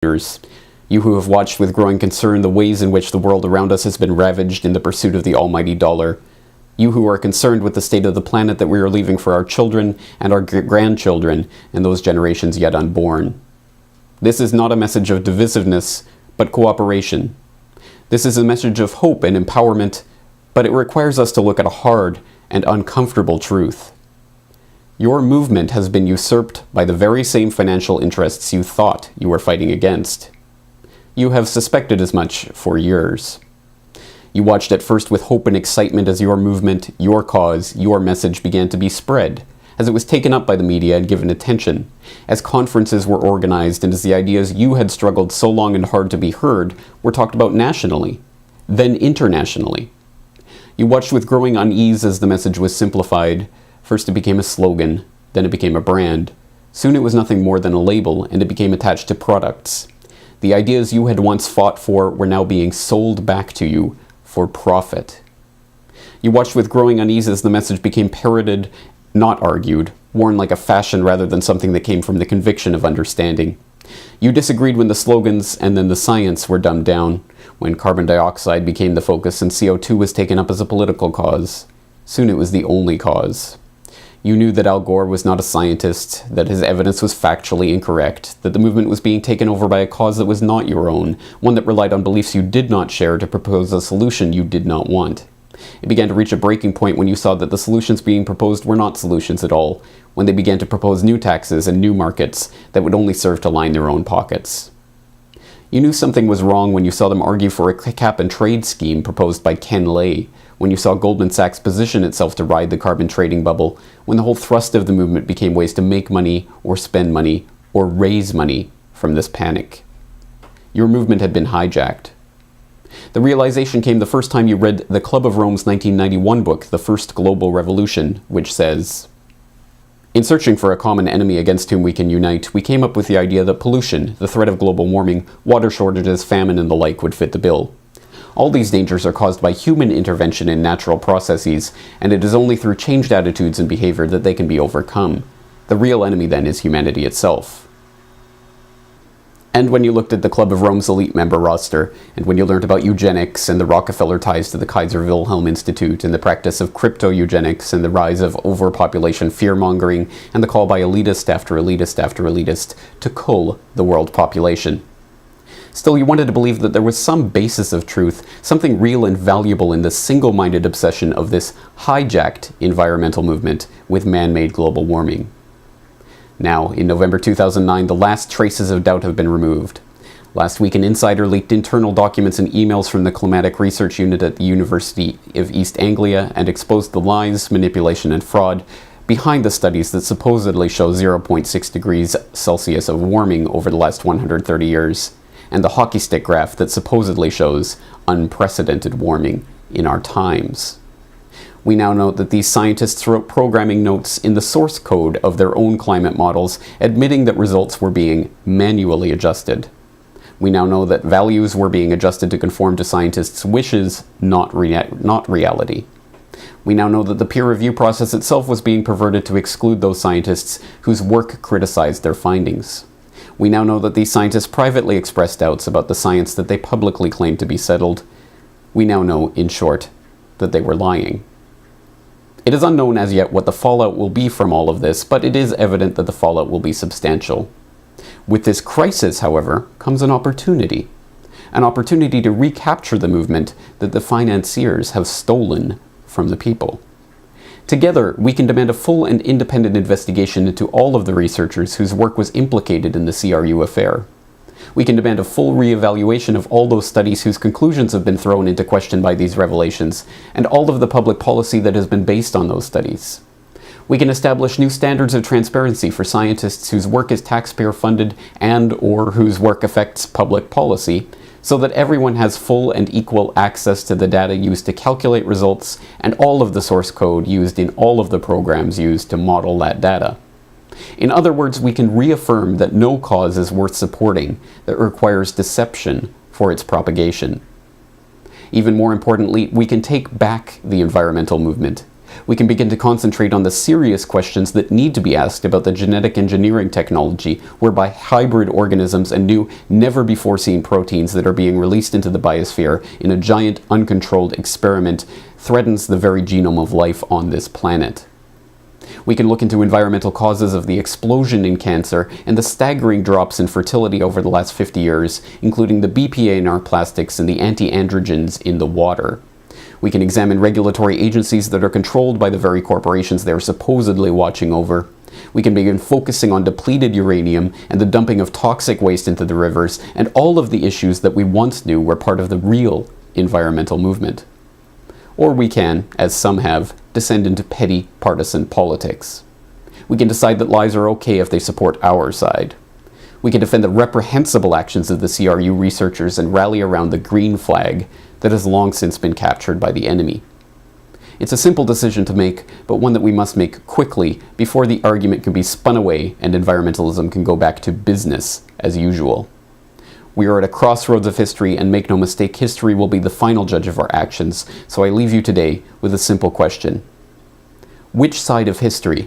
You who have watched with growing concern the ways in which the world around us has been ravaged in the pursuit of the almighty dollar. You who are concerned with the state of the planet that we are leaving for our children and our grandchildren and those generations yet unborn. This is not a message of divisiveness, but cooperation. This is a message of hope and empowerment, but it requires us to look at a hard and uncomfortable truth. Your movement has been usurped by the very same financial interests you thought you were fighting against. You have suspected as much for years. You watched at first with hope and excitement as your movement, your cause, your message began to be spread, as it was taken up by the media and given attention, as conferences were organized and as the ideas you had struggled so long and hard to be heard were talked about nationally, then internationally. You watched with growing unease as the message was simplified. First it became a slogan, then it became a brand. Soon it was nothing more than a label, and it became attached to products. The ideas you had once fought for were now being sold back to you for profit. You watched with growing unease as the message became parroted, not argued, worn like a fashion rather than something that came from the conviction of understanding. You disagreed when the slogans and then the science were dumbed down, when carbon dioxide became the focus and CO2 was taken up as a political cause. Soon it was the only cause. You knew that Al Gore was not a scientist, that his evidence was factually incorrect, that the movement was being taken over by a cause that was not your own, one that relied on beliefs you did not share to propose a solution you did not want. It began to reach a breaking point when you saw that the solutions being proposed were not solutions at all, when they began to propose new taxes and new markets that would only serve to line their own pockets. You knew something was wrong when you saw them argue for a cap-and-trade scheme proposed by Ken Lay, when you saw Goldman Sachs position itself to ride the carbon trading bubble, when the whole thrust of the movement became ways to make money, or spend money, or raise money from this panic. Your movement had been hijacked. The realization came the first time you read the Club of Rome's 1991 book, The First Global Revolution, which says, "In searching for a common enemy against whom we can unite, we came up with the idea that pollution, the threat of global warming, water shortages, famine, and the like would fit the bill. All these dangers are caused by human intervention in natural processes, and it is only through changed attitudes and behavior that they can be overcome. The real enemy, then, is humanity itself." And when you looked at the Club of Rome's elite member roster, and when you learned about eugenics and the Rockefeller ties to the Kaiser Wilhelm Institute and the practice of crypto-eugenics and the rise of overpopulation fear-mongering and the call by elitist after elitist after elitist to cull the world population. Still, you wanted to believe that there was some basis of truth, something real and valuable in the single-minded obsession of this hijacked environmental movement with man-made global warming. Now, in November 2009, the last traces of doubt have been removed. Last week, an insider leaked internal documents and emails from the Climatic Research Unit at the University of East Anglia and exposed the lies, manipulation, and fraud behind the studies that supposedly show 0.6 degrees Celsius of warming over the last 130 years, and the hockey stick graph that supposedly shows unprecedented warming in our times. We now know that these scientists wrote programming notes in the source code of their own climate models, admitting that results were being manually adjusted. We now know that values were being adjusted to conform to scientists' wishes, not reality. We now know that the peer review process itself was being perverted to exclude those scientists whose work criticized their findings. We now know that these scientists privately expressed doubts about the science that they publicly claimed to be settled. We now know, in short, that they were lying. It is unknown as yet what the fallout will be from all of this, but it is evident that the fallout will be substantial. With this crisis, however, comes an opportunity to recapture the movement that the financiers have stolen from the people. Together, we can demand a full and independent investigation into all of the researchers whose work was implicated in the CRU affair. We can demand a full re-evaluation of all those studies whose conclusions have been thrown into question by these revelations, and all of the public policy that has been based on those studies. We can establish new standards of transparency for scientists whose work is taxpayer-funded and/or whose work affects public policy, so that everyone has full and equal access to the data used to calculate results and all of the source code used in all of the programs used to model that data. In other words, we can reaffirm that no cause is worth supporting that requires deception for its propagation. Even more importantly, we can take back the environmental movement. We can begin to concentrate on the serious questions that need to be asked about the genetic engineering technology, whereby hybrid organisms and new, never-before-seen proteins that are being released into the biosphere in a giant, uncontrolled experiment threatens the very genome of life on this planet. We can look into environmental causes of the explosion in cancer and the staggering drops in fertility over the last 50 years, including the BPA in our plastics and the anti-androgens in the water. We can examine regulatory agencies that are controlled by the very corporations they're supposedly watching over. We can begin focusing on depleted uranium and the dumping of toxic waste into the rivers and all of the issues that we once knew were part of the real environmental movement. Or we can, as some have, descend into petty partisan politics. We can decide that lies are okay if they support our side. We can defend the reprehensible actions of the CRU researchers and rally around the green flag that has long since been captured by the enemy. It's a simple decision to make, but one that we must make quickly before the argument can be spun away and environmentalism can go back to business as usual. We are at a crossroads of history, and make no mistake, history will be the final judge of our actions, so I leave you today with a simple question. Which side of history